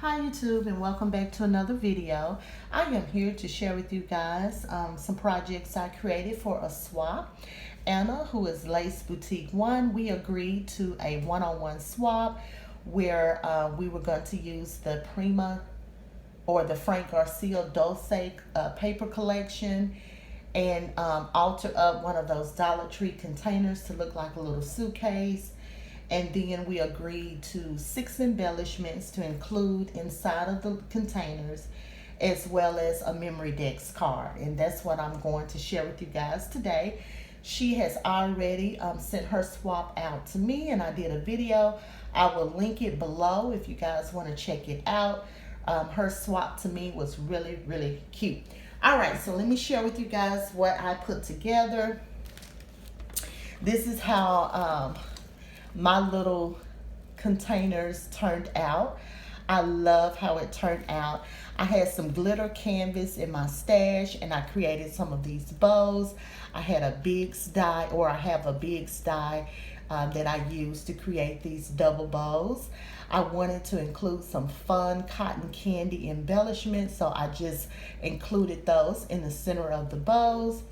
Hi YouTube, and welcome back to another video. I am here to share with you guys some projects I created for a swap. Anna, who is Lace Boutique 1, we agreed to a one-on-one swap where we were going to use the Prima or the Frank Garcia Dulce paper collection and alter up one of those Dollar Tree containers to look like a little suitcase. And then we agreed to 6 embellishments to include inside of the containers, as well as a Memory Dex card. And that's what I'm going to share with you guys today. She has already sent her swap out to me, and I did a video. I will link it below if you guys want to check it out. Her swap to me was really, really cute. All right, so let me share with you guys what I put together. This is how my little containers turned out. I love how it turned out. I had some glitter canvas in my stash and I created some of these bows. I had a big die, or I have a big die that I used to create these double bows. I wanted to include some fun cotton candy embellishments, so I just included those in the center of the bows.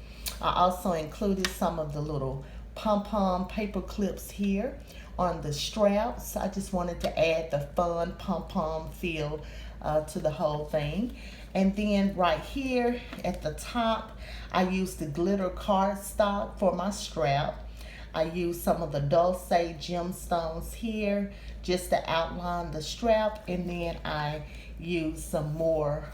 I also included some of the little pom-pom paper clips here on the straps. I just wanted to add the fun pom-pom feel to the whole thing. And then right here at the top, I used the glitter cardstock for my strap. I used some of the Dulce gemstones here just to outline the strap, and then I used some more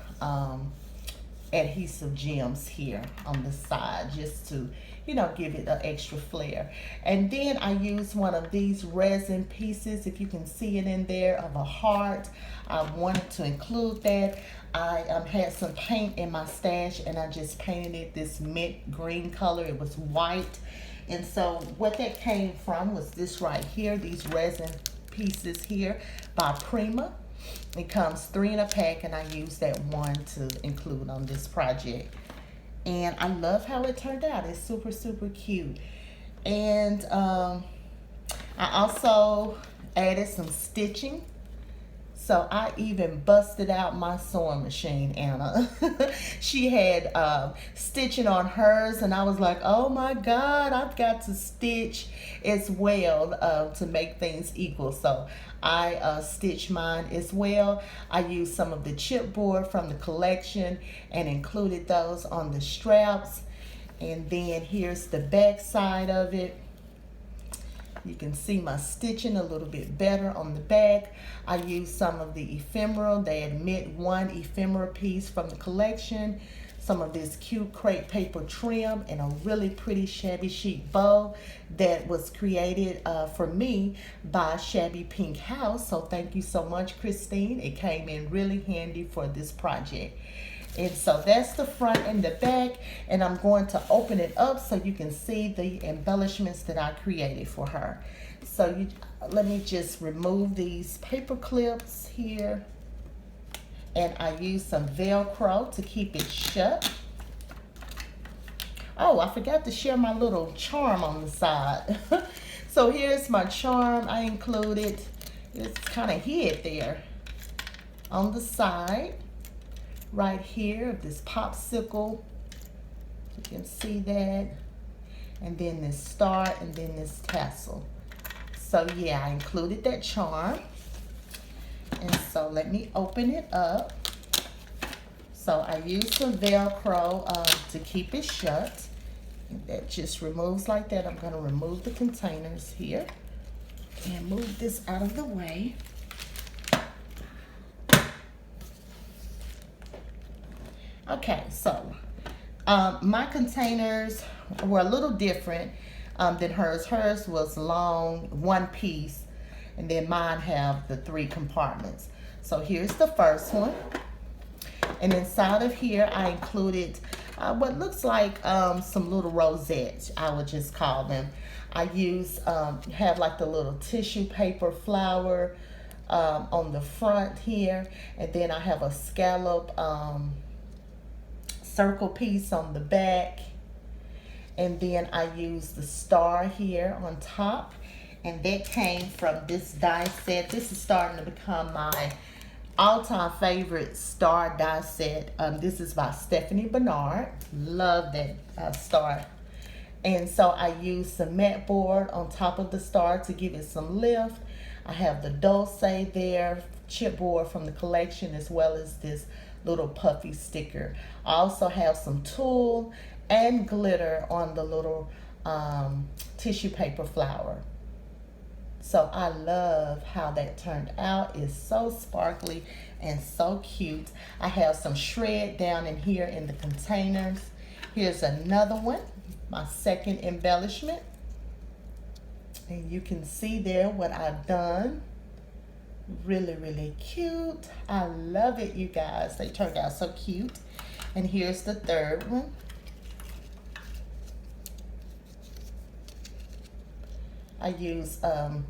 adhesive gems here on the side just to, you know, give it an extra flair. And then I used one of these resin pieces, if you can see it in there, of a heart. I wanted to include that. I had some paint in my stash and I just painted it this mint green color. It was white. And so what that came from was this right here, these resin pieces here by Prima. It comes 3 in a pack, and I used that one to include on this project. And I love how it turned out. It's super, super cute. And I also added some stitching. So I even busted out my sewing machine, Anna. She had stitching on hers, and I was like, oh my God, I've got to stitch as well to make things equal. So I stitched mine as well. I used some of the chipboard from the collection and included those on the straps. And then here's the back side of it. You can see my stitching a little bit better on the back. I used some of the ephemera. They admit 1 ephemera piece from the collection, some of this cute crepe paper trim, and a really pretty shabby chic bow that was created for me by Shabby Pink House. So thank you so much, Christine. It came in really handy for this project. And so that's the front and the back, and I'm going to open it up so you can see the embellishments that I created for her. So let me just remove these paper clips here, and I use some Velcro to keep it shut. Oh, I forgot to share my little charm on the side. So here's my charm I included. It's kind of hid there on the side. Right here, this popsicle, you can see that, and then this star, and then this tassel. So yeah, I included that charm. And so let me open it up. So I used some Velcro to keep it shut. And that just removes like that. I'm going to remove the containers here and move this out of the way. Okay, so my containers were a little different than hers. Hers was long, 1 piece, and then mine have the 3 compartments. So here's the first one. And inside of here, I included what looks like some little rosettes, I would just call them. I have like the little tissue paper flower on the front here, and then I have a scallop circle piece on the back, and then I used the star here on top, and that came from this die set. This is starting to become my all-time favorite star die set. This is by Stephanie Bernard. Love that star. And so I used some matte board on top of the star to give it some lift. I have the Dulce there, chipboard from the collection, as well as this little puffy sticker. I also have some tulle and glitter on the little tissue paper flower. So I love how that turned out. It's so sparkly and so cute. I have some shred down in here in the containers. Here's another one, my second embellishment. And you can see there what I've done. Really, really cute. I love it, you guys. They turned out so cute. And here's the third one. I use a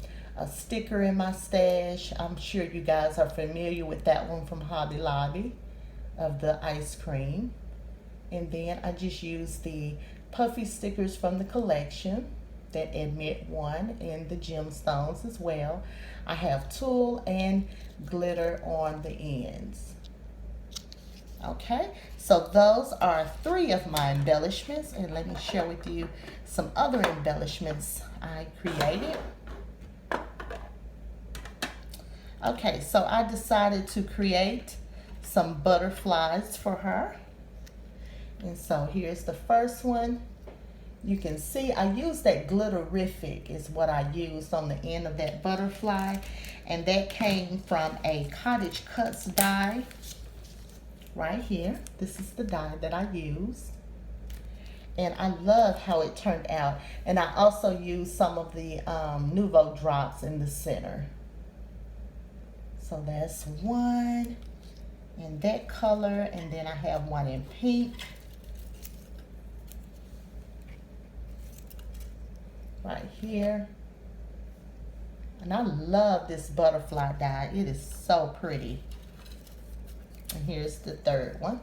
sticker in my stash. I'm sure you guys are familiar with that one from Hobby Lobby of the ice cream. And then I just use the puffy stickers from the collection that admit one, and the gemstones as well. I have tulle and glitter on the ends. Okay, so those are 3 of my embellishments, and let me share with you some other embellishments I created. Okay, so I decided to create some butterflies for her. And so here's the first one. You can see I used that glitterific is what I used on the end of that butterfly. And that came from a Cottage Cuts die right here. This is the die that I used. And I love how it turned out. And I also used some of the Nouveau drops in the center. So that's one in that color. And then I have one in pink. Right here. And I love this butterfly die. It is so pretty. And here's the third one.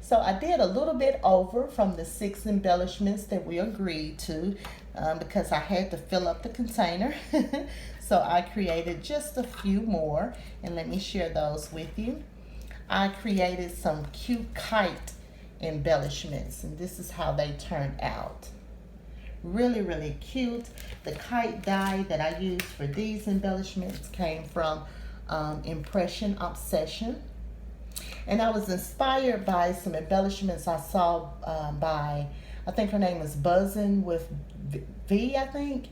So I did a little bit over from the 6 embellishments that we agreed to because I had to fill up the container. So I created just a few more, and let me share those with you. I created some cute kite embellishments, and this is how they turned out. Really, really cute. The kite die that I used for these embellishments came from Impression Obsession. And I was inspired by some embellishments I saw by, I think her name is Buzzin' with V, I think.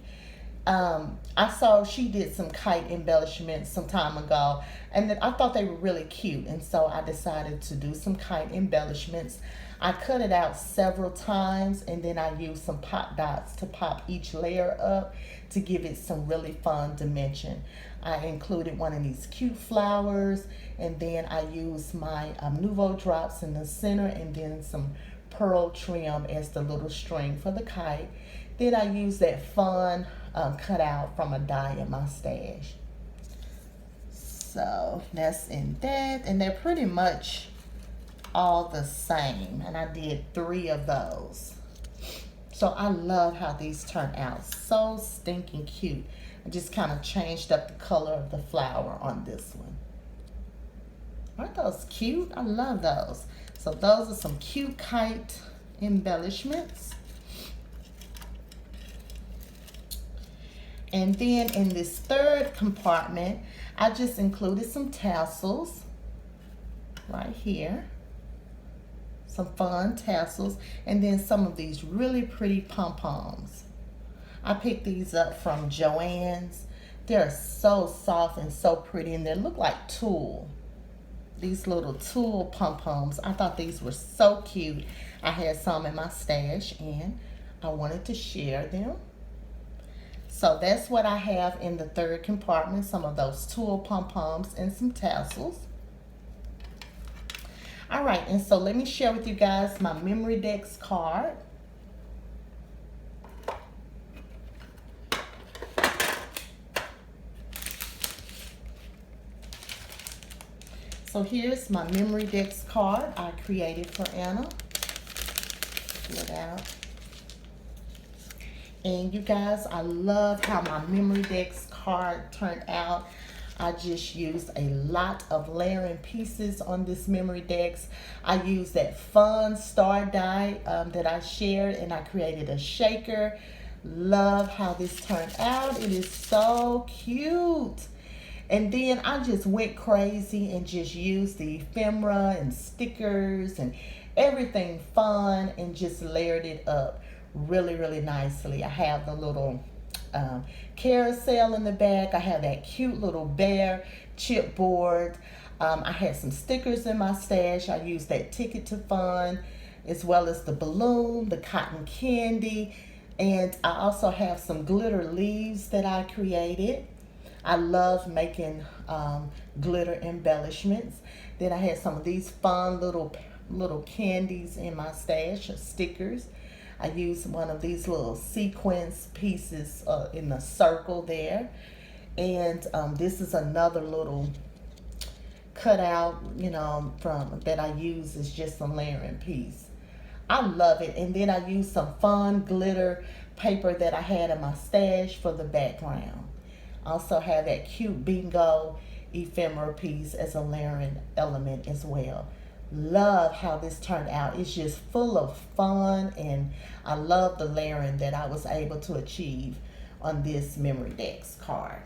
I saw she did some kite embellishments some time ago, and I thought they were really cute. And so I decided to do some kite embellishments. I cut it out several times, and then I used some pop dots to pop each layer up to give it some really fun dimension. I included one of these cute flowers, and then I used my Nouveau drops in the center, and then some pearl trim as the little string for the kite. Then I used that fun cutout from a die in my stash. So that's in that, and they're pretty much all the same, and I did 3 of those. So I love how these turn out. So stinking cute. I just kind of changed up the color of the flower on this one. Aren't those cute? I love those. So those are some cute kite embellishments. And then in this third compartment, I just included some tassels right here. Some fun tassels, and then some of these really pretty pom-poms. I picked these up from Joann's. They're so soft and so pretty, and they look like tulle. These little tulle pom-poms. I thought these were so cute. I had some in my stash, and I wanted to share them. So that's what I have in the third compartment, some of those tulle pom-poms and some tassels. All right, and so let me share with you guys my Memory Dex card. So here's my Memory Dex card I created for Anna. Pull it out. And you guys, I love how my Memory Dex card turned out. I just used a lot of layering pieces on this Memory Dex. I used that fun star die that I shared, and I created a shaker. Love how this turned out. It is so cute. And then I just went crazy and just used the ephemera and stickers and everything fun and just layered it up really, really nicely. I have the little carousel in the back. I have that cute little bear chipboard. I had some stickers in my stash. I used that Ticket to Fun, as well as the balloon, the cotton candy, and I also have some glitter leaves that I created. I love making glitter embellishments. Then I had some of these fun little candies in my stash, stickers. I used one of these little sequence pieces in the circle there. And this is another little cutout, from that I use as just a layering piece. I love it. And then I used some fun glitter paper that I had in my stash for the background. Also have that cute bingo ephemera piece as a layering element as well. Love how this turned out. It's just full of fun, and I love the layering that I was able to achieve on this Memory Dex card.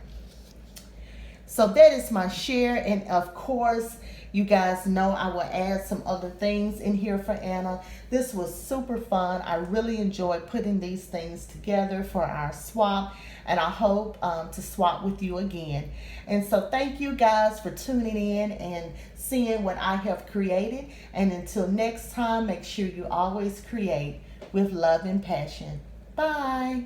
So that is my share, and of course, you guys know I will add some other things in here for Anna. This was super fun. I really enjoyed putting these things together for our swap, and I hope to swap with you again. And so thank you guys for tuning in and seeing what I have created. And until next time, make sure you always create with love and passion. Bye.